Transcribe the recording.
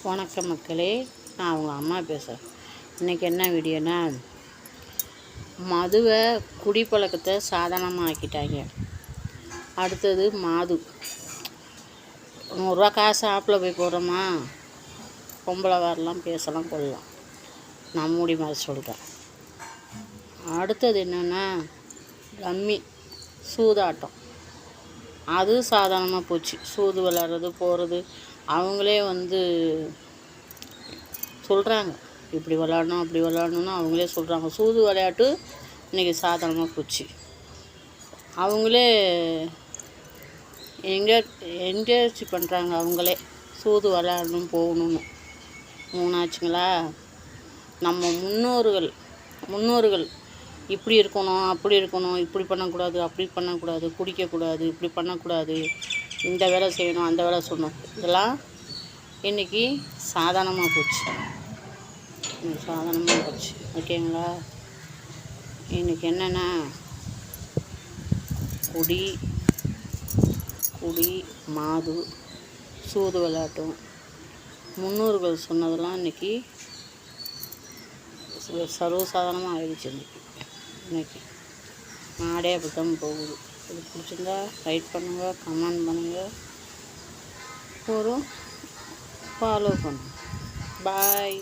வணக்கம் மக்களே, நான் அவங்க அம்மா பேசுகிறேன். இன்றைக்கி என்ன வீடியோனா, மதுவை குடிப்பழக்கத்தை சாதாரணமாக ஆக்கிட்டாங்க. அடுத்தது மாது, 100 ரூபா காசு ஆப்பில் போய் போடுறோமா, பொம்பளை வரலாம், பேசலாம், கொள்ளலாம். நான் மூடி மாதிரி சொல்கிறேன். அடுத்தது என்னென்னா ரம்மி, சூதாட்டம். அது சாதாரணமாக போச்சு. சூது விளாட்றது போகிறது, அவங்களே சொல்கிறாங்க, இப்படி விளாடணும் அப்படி விளாடணுன்னு அவங்களே சொல்கிறாங்க. சூது விளையாட்டு இன்றைக்கி சாதாரணமாக போச்சு. அவங்களே என்கரேஜ் பண்ணுறாங்க, அவங்களே சூது விளையாடணும் போகணுன்னு. மூணாச்சுங்களா, நம்ம முன்னோர்கள் இப்படி இருக்கணும் அப்படி இருக்கணும், இப்படி பண்ணக்கூடாது அப்படி பண்ணக்கூடாது, குடிக்கக்கூடாது, இப்படி பண்ணக்கூடாது, இந்த வேலை செய்யணும் அந்த வேலை சொல்லணும், இதெல்லாம் இன்றைக்கி சாதாரணமாக போச்சு. ஓகேங்களா. இன்றைக்கி என்னென்னா குடி மாது சூது விளையாட்டும் முன்னோர்கள் சொன்னதெல்லாம் இன்றைக்கி சர்வசாதாரணமாக ஆயிடுச்சு. இன்றைக்கி நாடே அப்படி தான் போகுது. இது பிடிச்சிருந்தா லைக் பண்ணுங்கள், கமெண்ட் பண்ணுங்கள், ஃபாலோ பண்ணுங்கள். பாய்.